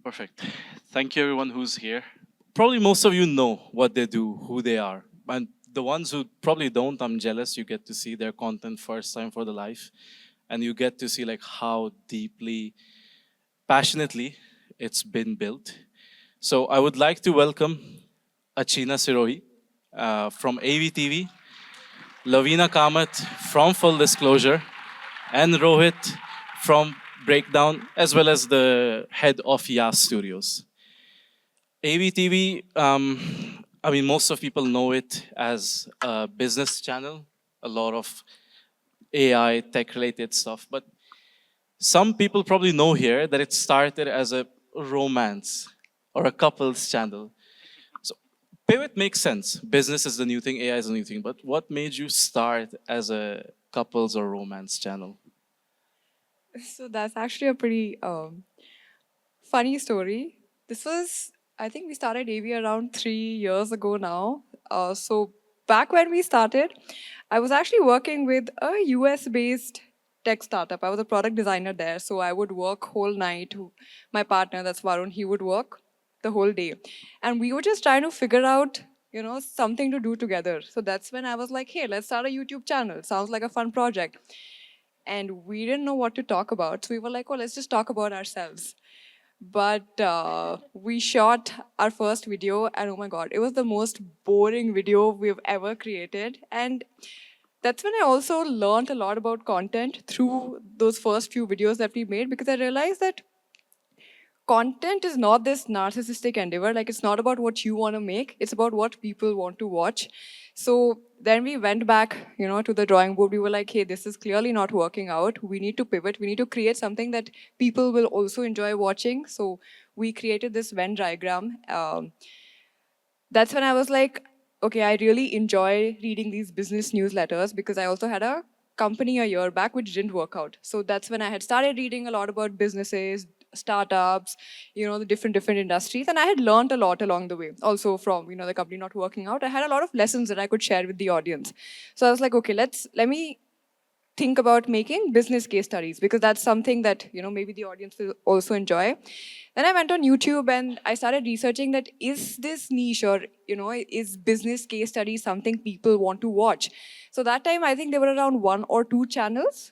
Perfect. Thank you, everyone who's here. Probably most of you know what they do, who they are. And the ones who probably don't, I'm jealous. You get to see their content first time for the life. And you get to see like how deeply, passionately it's been built. So I would like to welcome Achina Sirohi from Aevy TV, Lavina Kamath from Full Disclosure, and Rohit from Breakdown, as well as the head of Yas Studios. Aevy TV, I mean, most of people know it as a business channel, a lot of AI, tech related stuff. But some people probably know here that it started as a romance or a couples channel. So pivot makes sense. Business is the new thing, AI is the new thing. But what made you start as a couples or romance channel? So that's actually a pretty funny story. This was, I think we started AV around 3 years ago now. So back when we started, I was actually working with a US based tech startup. I was a product designer there. So I would work whole night. My partner, that's Varun, he would work the whole day. And we were just trying to figure out, something to do together. So that's when I was like, hey, let's start a YouTube channel. Sounds like a fun project. And we didn't know what to talk about. So we were like, oh, let's just talk about ourselves. But we shot our first video, and oh my god, it was the most boring video we've ever created. And that's when I also learned a lot about content through those first few videos that we made, because I realized that content is not this narcissistic endeavor. Like, it's not about what you want to make, it's about what people want to watch. So then we went back, to the drawing board. We were like, hey, this is clearly not working out. We need to pivot. We need to create something that people will also enjoy watching. So we created this Venn diagram. That's when I was like, okay, I really enjoy reading these business newsletters, because I also had a company a year back which didn't work out. So that's when I had started reading a lot about businesses, startups, the different industries, and I had learned a lot along the way. Also from the company not working out, I had a lot of lessons that I could share with the audience. So I was like, okay, let me think about making business case studies, because that's something that maybe the audience will also enjoy. Then I went on YouTube and I started researching that is this niche, or is business case studies something people want to watch. So that time I think there were around one or two channels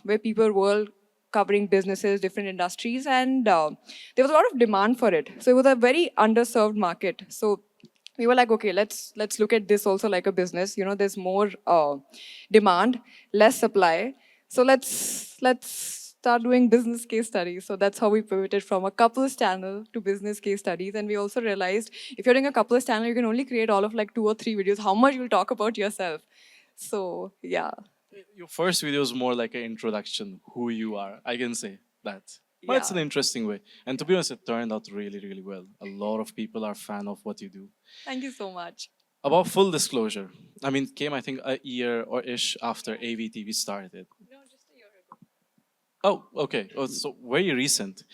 where people were covering businesses, different industries, and there was a lot of demand for it. So it was a very underserved market. So we were like, okay, let's look at this also like a business. There's more demand, less supply. So let's start doing business case studies. So that's how we pivoted from a couples channel to business case studies. And we also realized if you're doing a couples channel, you can only create all of like 2 or 3 videos. How much you'll talk about yourself? So yeah. Your first video is more like an introduction, who you are. I can say that. But it's Yeah. an interesting way. And to be honest, it turned out really, really well. A lot of people are fan of what you do. Thank you so much. About full disclosure, I mean, it came I think a year or ish after Aevy TV started. No, just a year ago. Oh, okay. Oh, so very recent.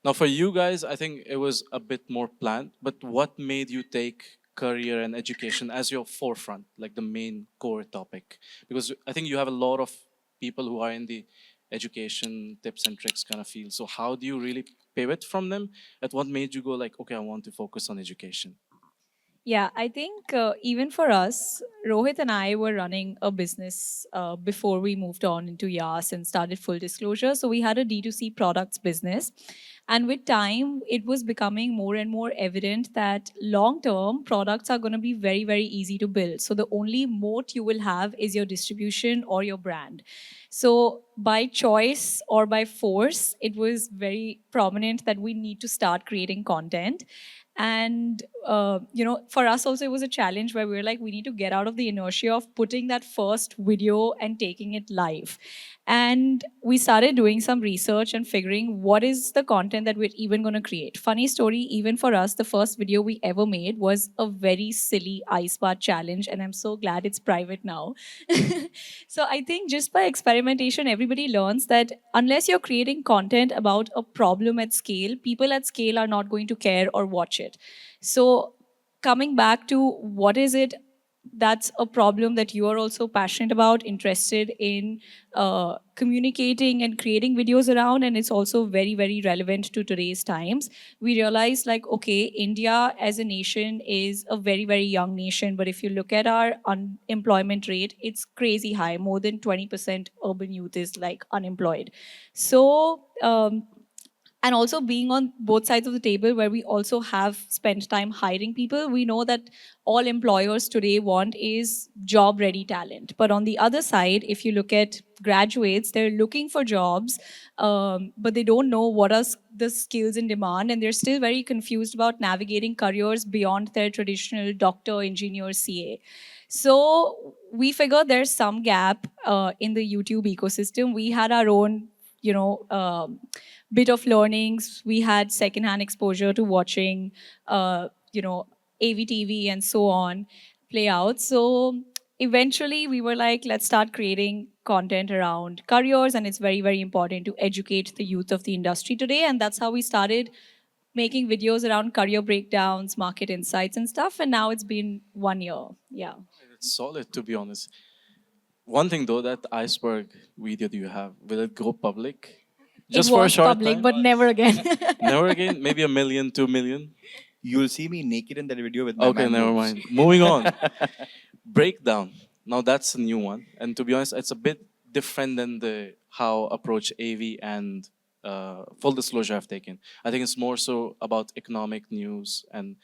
Now, for you guys, I think it was a bit more planned. But what made you take career and education as your forefront, like the main core topic? Because I think you have a lot of people who are in the education tips and tricks kind of field. So how do you really pivot from them? At what made you go like, okay, I want to focus on education? Yeah, I think even for us, Rohit and I were running a business before we moved on into Yas and started Full Disclosure. So we had a D2C products business. And with time, it was becoming more and more evident that long term products are going to be very, very easy to build. So the only moat you will have is your distribution or your brand. So by choice or by force, it was very prominent that we need to start creating content. And for us also, it was a challenge where we were like, we need to get out of the inertia of putting that first video and taking it live. And we started doing some research and figuring what is the content that we're even going to create. Funny story, even for us, the first video we ever made was a very silly ice bath challenge, and I'm so glad it's private now. So I think just by experimentation, everybody learns that unless you're creating content about a problem at scale, people at scale are not going to care or watch it. So coming back to what is it that's a problem that you are also passionate about, interested in communicating and creating videos around, and it's also very, very relevant to today's times. We realize, like, okay, India as a nation is a very, very young nation, but if you look at our unemployment rate, it's crazy high. More than 20% urban youth is like unemployed. So, and also being on both sides of the table, where we also have spent time hiring people, we know that all employers today want is job ready talent. But on the other side, if you look at graduates, they're looking for jobs, but they don't know what are the skills in demand, and they're still very confused about navigating careers beyond their traditional doctor, engineer, CA. So we figured there's some gap in the YouTube ecosystem. We had our own, bit of learnings. We had secondhand exposure to watching, Aevy TV and so on play out. So eventually we were like, let's start creating content around careers. And it's very, very important to educate the youth of the industry today. And that's how we started making videos around career breakdowns, market insights, and stuff. And now it's been 1 year. Yeah. It's solid, to be honest. One thing though, that iceberg video do you have, will it go public? Just it for a was short public, time? but never again. Never again? Maybe 1 million, 2 million? You'll see me naked in that video with my Okay, man never boobs. mind. Moving on. Breakdown. Now that's a new one. And to be honest, it's a bit different than the how approach AV and full disclosure have taken. I think it's more so about economic news and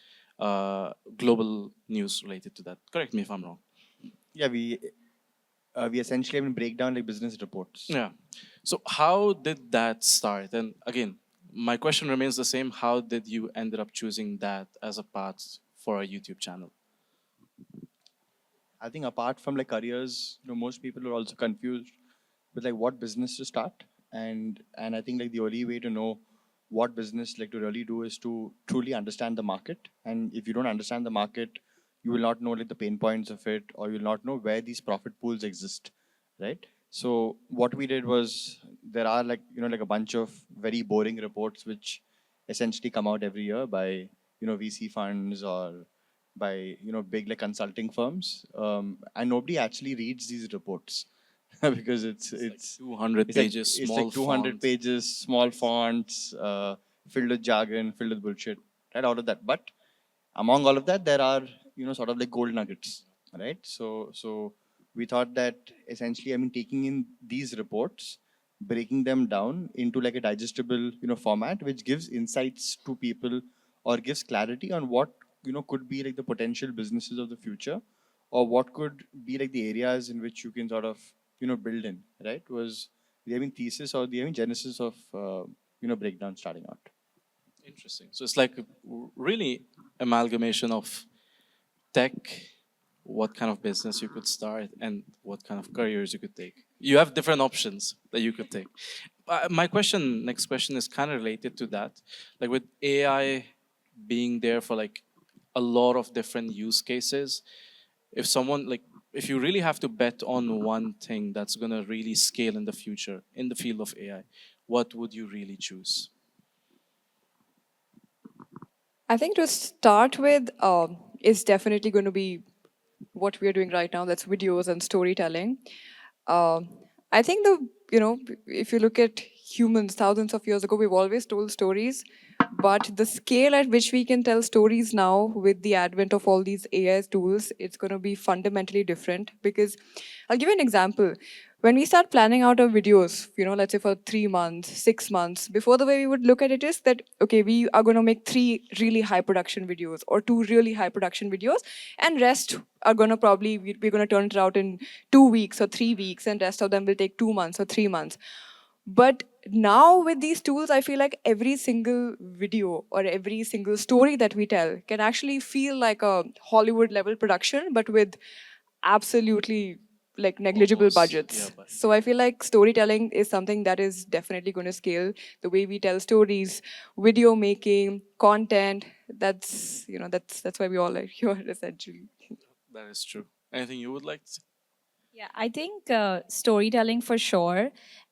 global news related to that. Correct me if I'm wrong. Yeah, we essentially have break down like business reports. Yeah. So how did that start? And again, my question remains the same. How did you ended up choosing that as a path for a YouTube channel? I think apart from like careers, most people are also confused with like what business to start. And I think like the only way to know what business like to really do is to truly understand the market. And if you don't understand the market, you will not know like the pain points of it, or you'll not know where these profit pools exist, right? So what we did was, there are like like a bunch of very boring reports which essentially come out every year by VC funds or by big like consulting firms, and nobody actually reads these reports because it's 200 it's like pages, it's small like 200 font. pages, small fonts, filled with jargon, filled with bullshit, right? All of that. But among all of that, there are sort of like gold nuggets, right? So we thought that essentially, I mean, taking in these reports, breaking them down into like a digestible format, which gives insights to people or gives clarity on what could be like the potential businesses of the future, or what could be like the areas in which you can sort of build in, right? Was the thesis or the genesis of breakdown starting out. Interesting. So it's like really amalgamation of tech, what kind of business you could start, and what kind of careers you could take. You have different options that you could take. My question, next question, is kind of related to that. Like with AI being there for like a lot of different use cases, if someone like if you really have to bet on one thing that's gonna really scale in the future in the field of AI, what would you really choose? I think to start with, is definitely going to be what we are doing right now. That's videos and storytelling. Um I think if you look at humans thousands of years ago, we've always told stories, but the scale at which we can tell stories now with the advent of all these AI tools, it's going to be fundamentally different. Because I'll give you an example. When we start planning out our videos, let's say for 3 months, 6 months, before, the way we would look at it is that, okay, we are going to make 3 really high production videos or 2 really high production videos, and rest are going to probably, we're going to turn it out in 2 weeks or 3 weeks, and rest of them will take 2 months or 3 months. But now with these tools, I feel like every single video or every single story that we tell can actually feel like a Hollywood level production, but with absolutely like negligible Almost, budgets. but So I feel like storytelling is something that is definitely going to scale the way we tell stories, video making, content. That's why we all are here essentially. that is true. Anything you would like to say? Yeah, I think storytelling for sure.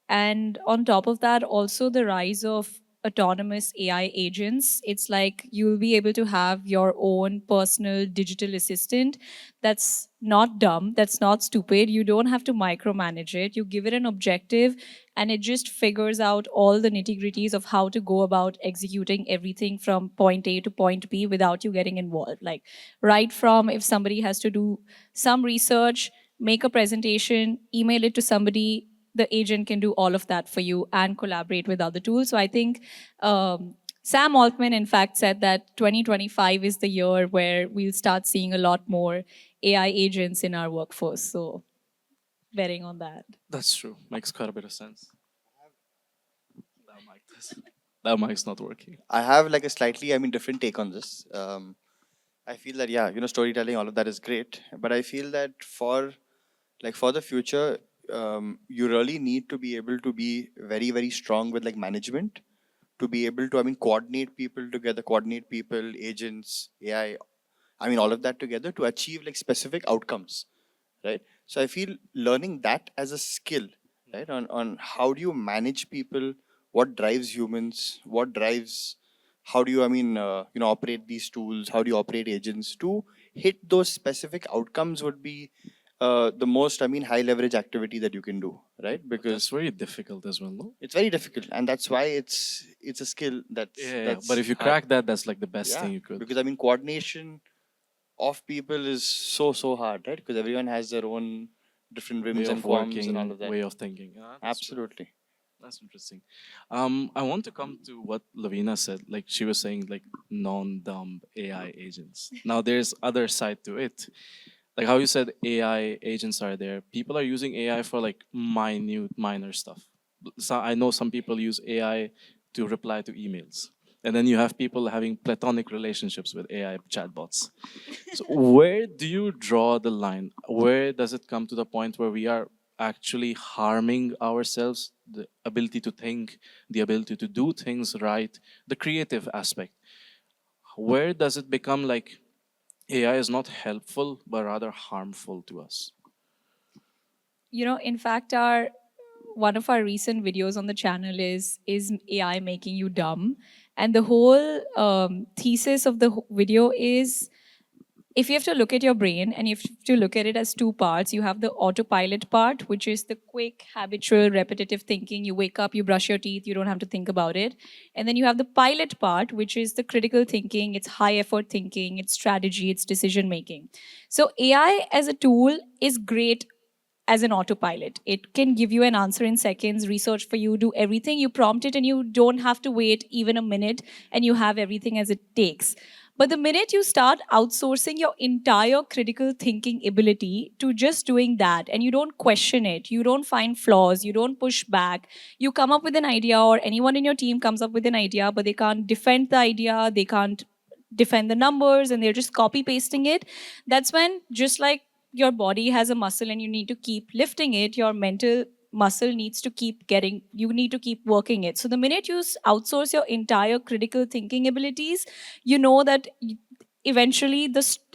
And on top of that, also the rise of autonomous AI agents. It's like you'll be able to have your own personal digital assistant that's not dumb, that's not stupid. You don't have to micromanage it. You give it an objective and it just figures out all the nitty gritties of how to go about executing everything from point A to point B without you getting involved. Like, right from if somebody has to do some research, make a presentation, email it to somebody, the agent can do all of that for you and collaborate with other tools. So I think Sam Altman, in fact, said that 2025 is the year where we'll start seeing a lot more AI agents in our workforce. So betting on that. That's true. Makes quite a bit of sense. That mic's not working. I have like a slightly, different take on this. I feel that yeah, storytelling, all of that is great, but I feel that for the future, you really need to be able to be very very strong with like management to be able to coordinate people together, coordinate people, agents, AI, all of that together to achieve like specific outcomes, right? So I feel learning that as a skill, right, on how do you manage people, what drives humans, what drives, how do you operate these tools, how do you operate agents to hit those specific outcomes would be the most high leverage activity that you can do, right? That's Because very difficult as well, no? it's very difficult, and that's why it's a skill that's Yeah, that's but if you hard. crack that, that's like the best Yeah, thing you could. because coordination of people is so hard, right? Because everyone has their own different Way whims and of qualms working, and all of that. way of thinking. That's true. Absolutely. That's interesting. I want to come to what Lavina said. Like she was saying, like non-dumb AI agents. Now there's other side to it. Like how you said, AI agents are there. People are using AI for like minor stuff. So I know some people use AI to reply to emails, and then you have people having platonic relationships with AI chatbots. So where do you draw the line? Where does it come to the point where we are actually harming ourselves, the ability to think, the ability to do things right, the creative aspect? Where does it become like AI is not helpful but rather harmful to us? In fact, our one of our recent videos on the channel is AI making you dumb, and the whole thesis of the video is, if you have to look at your brain and you have to look at it as two parts, you have the autopilot part, which is the quick, habitual, repetitive thinking. You wake up, you brush your teeth, you don't have to think about it. And then you have the pilot part, which is the critical thinking, it's high effort thinking, it's strategy, it's decision making. So AI as a tool is great as an autopilot. It can give you an answer in seconds, research for you, do everything. You prompt it and you don't have to wait even a minute, and you have everything as it takes. But the minute you start outsourcing your entire critical thinking ability to just doing that, and you don't question it, you don't find flaws, you don't push back, you come up with an idea, or anyone in your team comes up with an idea, but they can't defend the idea, they can't defend the numbers, and they're just copy pasting it. That's when, just like your body has a muscle and you need to keep lifting it, your mental muscle needs to keep getting, you need to keep working it. So the minute you outsource your entire critical thinking abilities, you know that eventually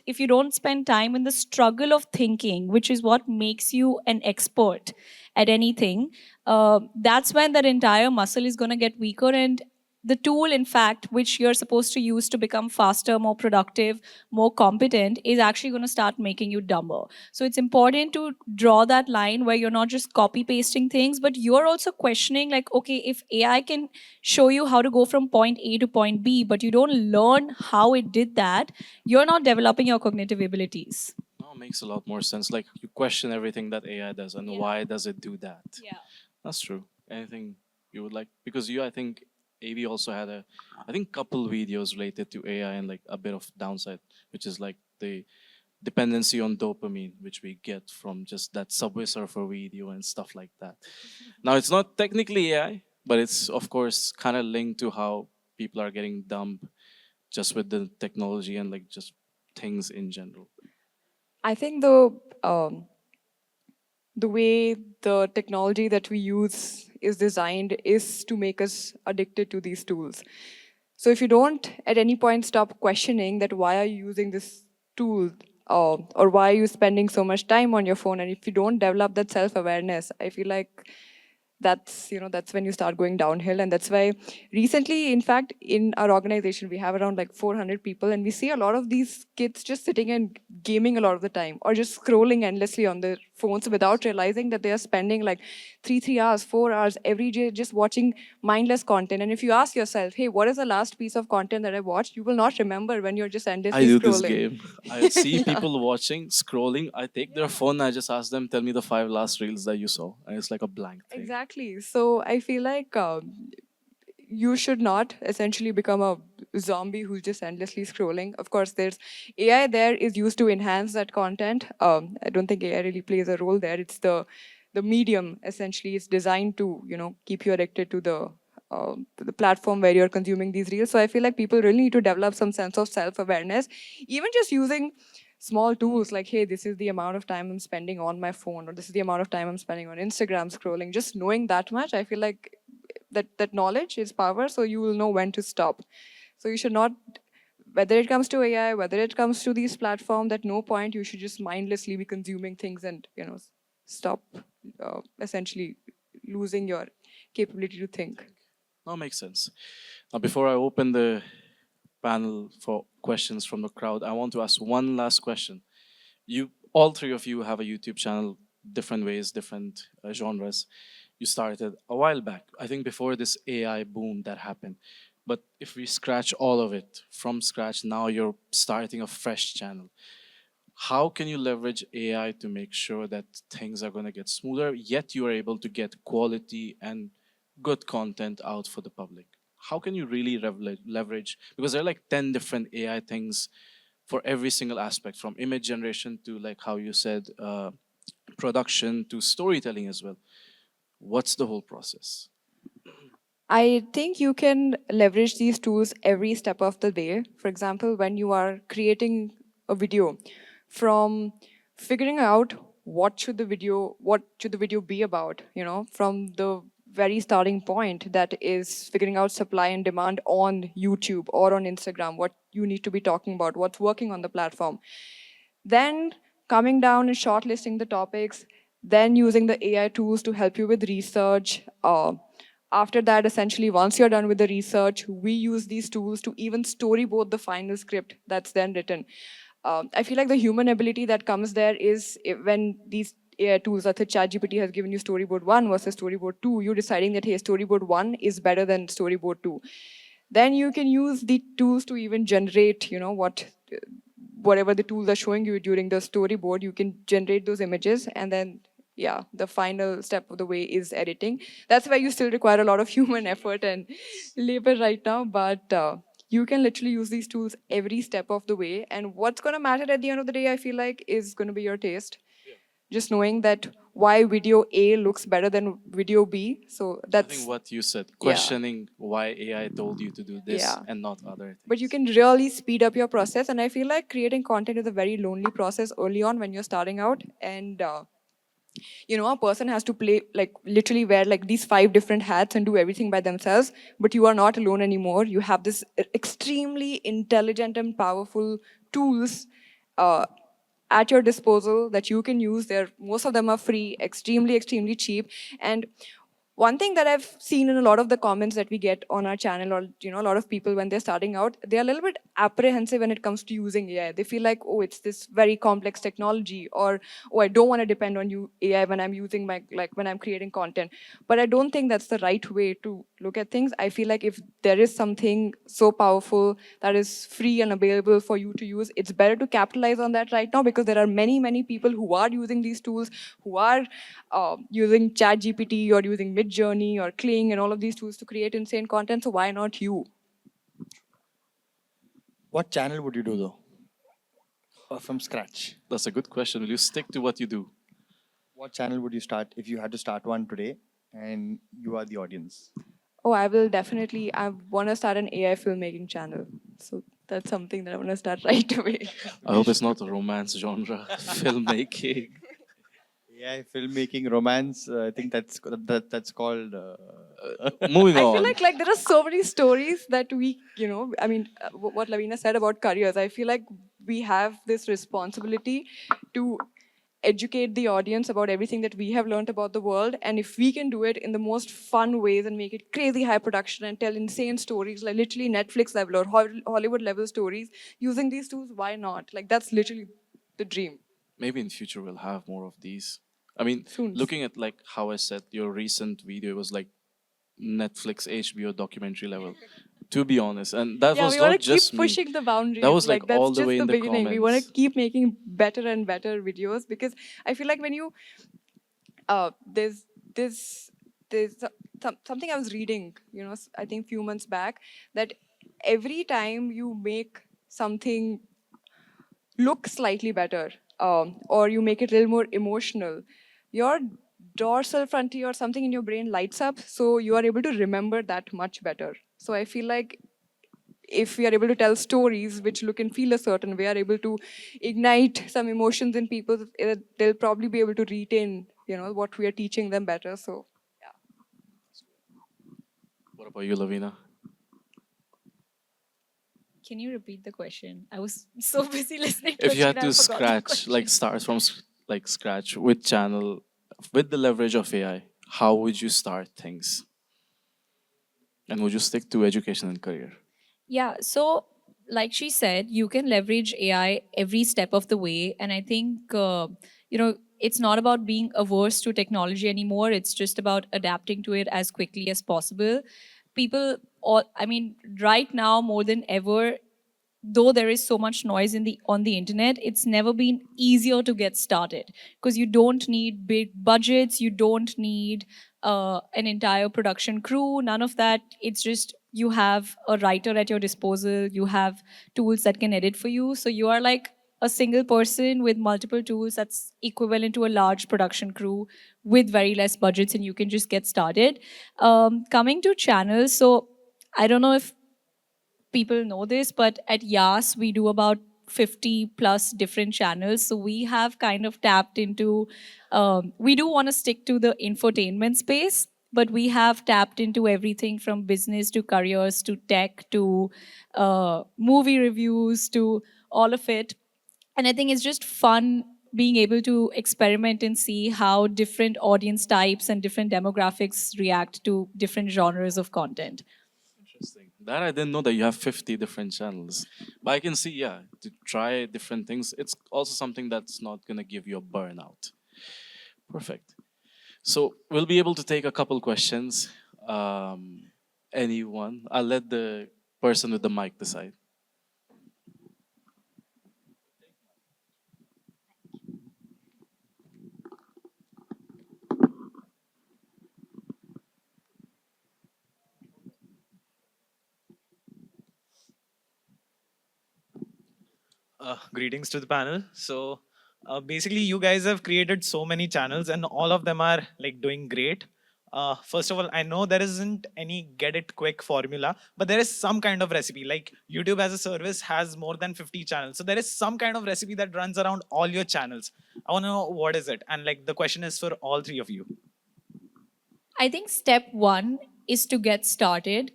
if you don't spend time in the struggle of thinking, which is what makes you an expert at anything, that's when that entire muscle is going to get weaker. And the tool, in fact, which you're supposed to use to become faster, more productive, more competent, is actually going to start making you dumber. So it's important to draw that line where you're not just copy pasting things, but you're also questioning, like, okay, if AI can show you how to go from point A to point B, but you don't learn how it did that, you're not developing your cognitive abilities. No, it makes a lot more sense. Like you question everything that AI does and Yeah. why does it do that? Yeah. That's true. Anything you would like? Because I think Aevy also had couple videos related to AI and like a bit of downside, which is like the dependency on dopamine, which we get from just that Subway Surfer video and stuff like that. Now, it's not technically AI, but it's of course kind of linked to how people are getting dumb just with the technology and like just things in general. I think the way the technology that we use is designed is to make us addicted to these tools. So if you don't at any point stop questioning that why are you using this tool, or why are you spending so much time on your phone, and if you don't develop that self-awareness, I feel like that's when you start going downhill. And that's why recently, in fact, in our organization, we have around like 400 people, and we see a lot of these kids just sitting and gaming a lot of the time, or just scrolling endlessly on their phones without realizing that they are spending like 3 hours, 4 hours every day just watching mindless content. And if you ask yourself, hey, what is the last piece of content that I watched, you will not remember when you're just I endlessly do this scrolling. game. I see Yeah. people watching, scrolling. I take their phone. I just ask them, tell me the 5 last reels that you saw, and it's like a blank thing. Exactly. So I feel like you should not essentially become a zombie who's just endlessly scrolling. Of course, there's AI there is used to enhance that content. I don't think AI really plays a role there. It's the medium essentially is designed to keep you addicted to the platform where you're consuming these reels. So I feel like people really need to develop some sense of self-awareness, even just using small tools like, hey, this is the amount of time I'm spending on my phone, or this is the amount of time I'm spending on Instagram scrolling. Just knowing that much, I feel like that knowledge is power, so you will know when to stop. So you should not, whether it comes to AI, whether it comes to these platforms, at no point you should just mindlessly be consuming things and stop essentially losing your capability to think. That makes sense. Now, before I open the panel for questions from the crowd, I want to ask one last question. All three of you have a YouTube channel, different ways, different genres. You started a while back, I think before this AI boom that happened. But if we scratch all of it from scratch, now you're starting a fresh channel. How can you leverage AI to make sure that things are going to get smoother, yet you are able to get quality and good content out for the public? How can you really leverage? Because there are like 10 different AI things for every single aspect, from image generation to, like how you said, production to storytelling as well. What's the whole process? I think you can leverage these tools every step of the way. For example, when you are creating a video, from figuring out what should the video be about, from the very starting point, that is figuring out supply and demand on YouTube or on Instagram, what you need to be talking about, what's working on the platform. Then coming down and shortlisting the topics, then using the AI tools to help you with research. After that, essentially, once you're done with the research, we use these tools to even storyboard the final script that's then written. I feel like the human ability that comes there is when these AI tools, let's say ChatGPT has given you storyboard 1 versus storyboard 2, you're deciding that, hey, storyboard 1 is better than storyboard 2. Then you can use the tools to even generate, whatever the tools are showing you during the storyboard, you can generate those images. And then, yeah, the final step of the way is editing. That's why you still require a lot of human effort and labor right now. But you can literally use these tools every step of the way. And what's going to matter at the end of the day, I feel like, is going to be your taste. Just knowing that why video A looks better than video B. So I that's, think what you said, yeah. questioning why AI told you to do this Yeah. and not other things. But you can really speed up your process. And I feel like creating content is a very lonely process early on when you're starting out. And a person has to play, like, literally wear like these 5 different hats and do everything by themselves. But you are not alone anymore. You have this extremely intelligent and powerful tools at your disposal that you can use. Most of them are free, extremely, extremely cheap. And one thing that I've seen in a lot of the comments that we get on our channel, or a lot of people when they're starting out, they're a little bit apprehensive when it comes to using AI. They feel like, oh, it's this very complex technology, or oh, I don't want to depend on AI when I'm using when I'm creating content. But I don't think that's the right way to look at things. I feel like if there is something so powerful that is free and available for you to use, it's better to capitalize on that right now, because there are many, many people who are using these tools, who are using ChatGPT or using Midjourney or Kling and all of these tools to create insane content. So why not you? What channel would you do though? From scratch. That's a good question. Will you stick to what you do? What channel would you start if you had to start one today and you are the audience? Oh, I will definitely. I want to start an AI filmmaking channel. So that's something that I want to start right away. I hope it's not a romance genre, filmmaking. AI filmmaking, romance. I think that's called. Moving I feel on. like there are so many stories that I mean, what Lavina said about careers, I feel like we have this responsibility to educate the audience about everything that we have learned about the world. And if we can do it in the most fun ways and make it crazy high production and tell insane stories, like literally Netflix level or Hollywood level stories, using these tools, why not? Like, that's literally the dream. Maybe in future we'll have more of these. I mean, Soon. looking at like how I said your recent video, it was like Netflix HBO documentary level. To be honest, and that Yeah, was we want not to keep just me. pushing the boundaries. That was like that's all the just way the in the beginning. We want to comments. keep making better and better videos, because I feel like when you there's something I was reading, I think few months back, that every time you make something look slightly better, or you make it a little more emotional, your dorsal frontier or something in your brain lights up, so you are able to remember that much better. So I feel like if we are able to tell stories which look and feel a certain way, are able to ignite some emotions in people, they'll probably be able to retain, what we are teaching them better. So What about you, Lavina? Can you repeat the question? I was so busy listening to If you Ashwin, had I to forgot the scratch, question. like start from like scratch with channel, with the leverage of AI, how would you start things? And would you stick to education and career? Yeah, so like she said, you can leverage AI every step of the way. And I think, it's not about being averse to technology anymore. It's just about adapting to it as quickly as possible. People, all, I mean, right now more than ever, though there is so much noise in the on the internet, it's never been easier to get started, because you don't need big budgets, you don't need an entire production crew, none of that. It's just you have a writer at your disposal, you have tools that can edit for you, so you are like a single person with multiple tools that's equivalent to a large production crew with very less budgets, and you can just get started. Coming to channels, so I don't know if people know this, but at Yas, we do about 50 plus different channels. So we have kind of tapped into, we do want to stick to the infotainment space, but we have tapped into everything from business to careers to tech to movie reviews to all of it. And I think it's just fun being able to experiment and see how different audience types and different demographics react to different genres of content. Interesting. That I didn't know that you have 50 different channels. But I can see, yeah, to try different things, it's also something that's not going to give you a burnout. Perfect. So we'll be able to take a couple questions. Anyone? I'll let the person with the mic decide. Greetings to the panel. So, basically, you guys have created so many channels, and all of them are like doing great. First of all, I know there isn't any get it quick formula, but there is some kind of recipe. Like YouTube as a service has more than 50 channels, so there is some kind of recipe that runs around all your channels. I want to know what is it, and like the question is for all three of you. I think step one is to get started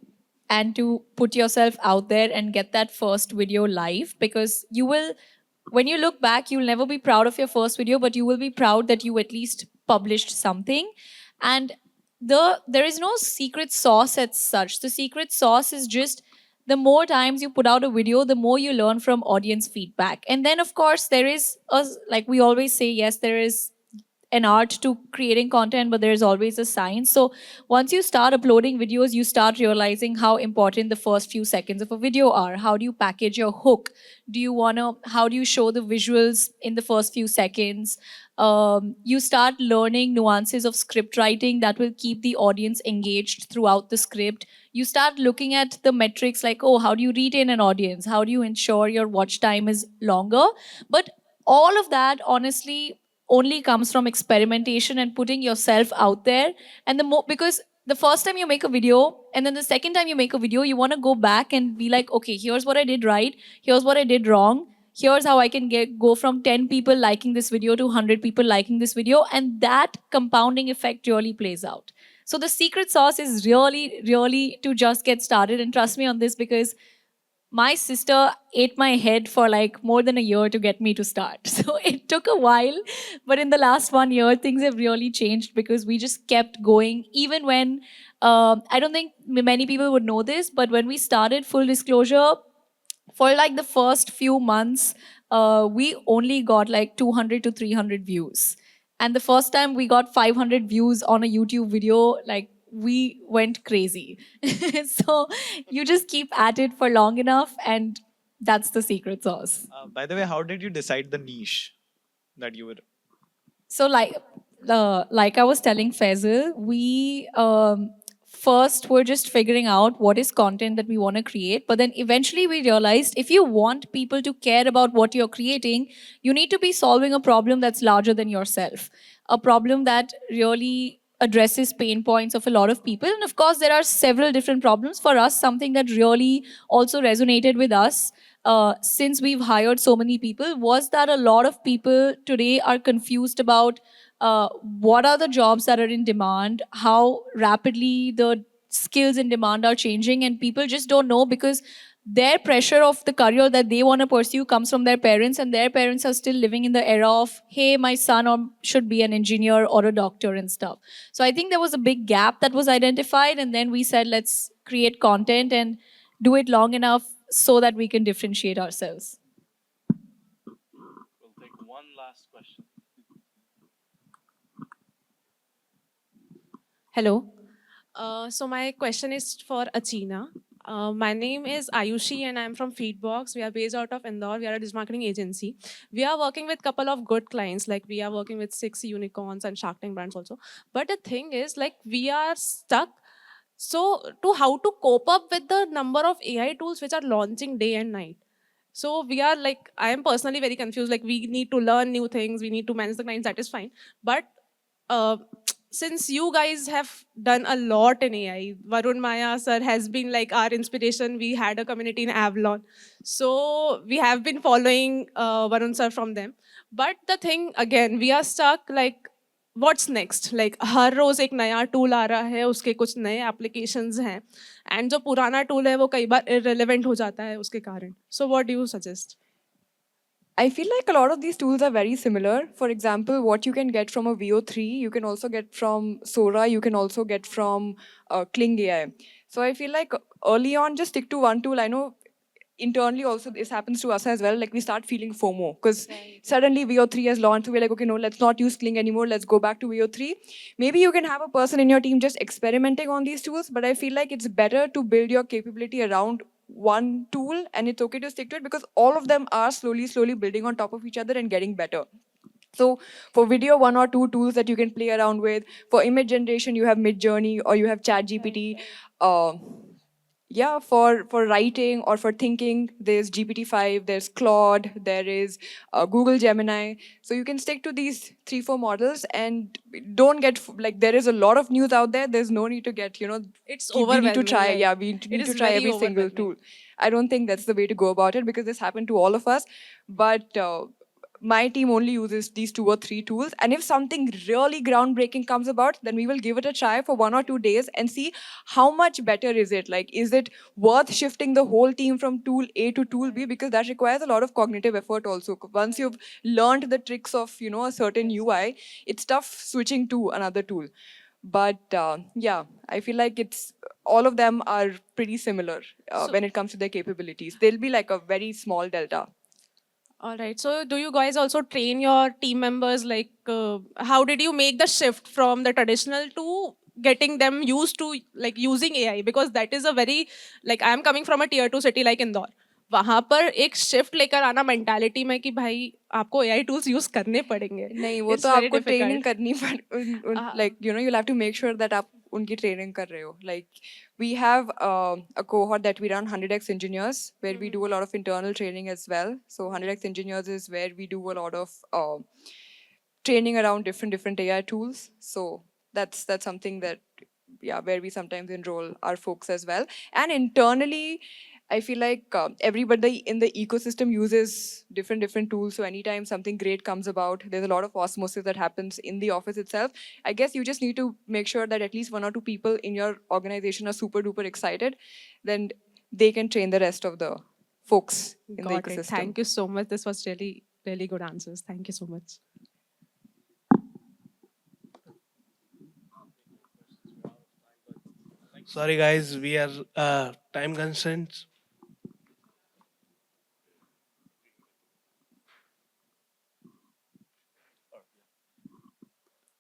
and to put yourself out there and get that first video live, because you will, when you look back, you'll never be proud of your first video, but you will be proud that you at least published something. And there is no secret sauce as such. The secret sauce is just the more times you put out a video, the more you learn from audience feedback. And then, of course, there is, like we always say, yes, there is an art to creating content, but there's always a science. So once you start uploading videos, you start realizing how important the first few seconds of a video are. How do you package your hook? How do you show the visuals in the first few seconds? You start learning nuances of script writing that will keep the audience engaged throughout the script. You start looking at the metrics like, oh, how do you retain an audience? How do you ensure your watch time is longer? But all of that, honestly, only comes from experimentation and putting yourself out there. And because the first time you make a video and then the second time you make a video, you want to go back and be like, okay, here's what I did right, here's what I did wrong, here's how I can go from 10 people liking this video to 100 people liking this video. And that compounding effect really plays out. So the secret sauce is really to just get started, and trust me on this, because my sister ate my head for like more than a year to get me to start. So it took a while, but in the last 1 year, things have really changed because we just kept going. Even when I don't think many people would know this, but when we started, full disclosure, for like the first few months, we only got like 200 to 300 views. And the first time we got 500 views on a YouTube video, like we went crazy. So you just keep at it for long enough, and that's the secret sauce. By the way, how did you decide the niche that you were? So like I was telling Faisal, we first were just figuring out what is content that we want to create, but then eventually we realized if you want people to care about what you're creating, you need to be solving a problem that's larger than yourself, a problem that really addresses pain points of a lot of people. And of course there are several different problems. For us, something that really also resonated with us, since we've hired so many people, was that a lot of people today are confused about what are the jobs that are in demand, how rapidly the skills in demand are changing, and people just don't know because their pressure of the career that they want to pursue comes from their parents, and their parents are still living in the era of, hey, my son or should be an engineer or a doctor and stuff. So I think there was a big gap that was identified, and then we said, let's create content and do it long enough so that we can differentiate ourselves. We'll take one last question. Hello. So my question is for Achina. My name is Ayushi and I'm from Feedbox. We are based out of Indore. We are a digital marketing agency. We are working with a couple of good clients. Like we are working with 6 unicorns and Shark Tank brands also. But the thing is, like we are stuck. So to how to cope up with the number of AI tools which are launching day and night. So we are like, I am personally very confused. Like we need to learn new things. We need to manage the clients. That is fine. But uh, since you guys have done a lot in AI, Varun Maya sir has been like our inspiration. We had a community in Avalon. So we have been following Varun sir from them. But the thing again, we are stuck like what's next? Like हर रोज एक नया tool आ रहा है, उसके कुछ नए applications हैं, and जो पुराना टूल है वो कई बार irrelevant हो जाता है उसके कारण. So what do you suggest? I feel like a lot of these tools are very similar. For example, what you can get from a VO3, you can also get from Sora, you can also get from Kling AI. So I feel like early on, just stick to one tool. I know internally also this happens to us as well. Like we start feeling FOMO because suddenly VO3 has launched. So we're like, okay, no, let's not use Kling anymore. Let's go back to VO3. Maybe you can have a person in your team just experimenting on these tools, but I feel like it's better to build your capability around one tool, and it's okay to stick to it because all of them are slowly building on top of each other and getting better. So for video, one or two tools that you can play around with. For image generation, you have Midjourney or you have ChatGPT. Yeah, for writing or for thinking, there's GPT-5, there's Claude, there is Google Gemini. So you can stick to these 3-4 models and don't get like there is a lot of news out there. There's no need to get It's we need to overwhelming. try. Like, Yeah, we it need is to try very every single overwhelming. tool. I don't think that's the way to go about it because this happened to all of us. But my team only uses these 2 or 3 tools. And if something really groundbreaking comes about, then we will give it a try for 1 or 2 days and see how much better is it. Like, is it worth shifting the whole team from tool A to tool B? Because that requires a lot of cognitive effort also. Once you've learned the tricks of, a certain UI, it's tough switching to another tool. But yeah, I feel like it's all of them are pretty similar So- when it comes to their capabilities. There'll be like a very small delta. All right. So, do you guys also train your team members? Like, how did you make the shift from the traditional to getting them used to like using AI? Because that is a very like I am coming from a tier 2 city like Indore. वहाँ पर एक shift लेकर आना mentality में कि भाई आपको AI tools use करने पड़ेंगे. नहीं वो It's तो very आपको difficult. ट्रेनिंग करनी पड़ like you'll have to make sure that आप उनकी ट्रेनिंग कर रहे हो. Like we have a cohort that we run 100x engineers where we do a lot of internal training as well. So 100x engineers is where we do a lot of training around different AI tools. So that's something that where we sometimes enroll our folks as well. And internally, I feel like everybody in the ecosystem uses different tools. So anytime something great comes about, there's a lot of osmosis that happens in the office itself. I guess you just need to make sure that at least 1 or 2 people in your organization are super duper excited. Then they can train the rest of the folks in the Got it. ecosystem. Thank you so much. This was really, really good answers. Thank you so much. Sorry, guys, we are time constraints.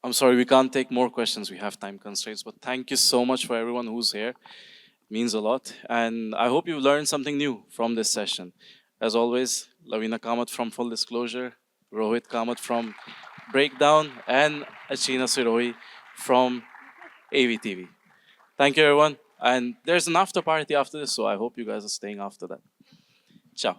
I'm sorry, we can't take more questions. We have time constraints. But thank you so much for everyone who's here. It means a lot. And I hope you've learned something new from this session. As always, Lavina Kamath from Full Disclosure, Rohit Kamath from Breakdown, and Achina Sirohi from Aevy TV. Thank you, everyone. And there's an after party after this, so I hope you guys are staying after that. Ciao.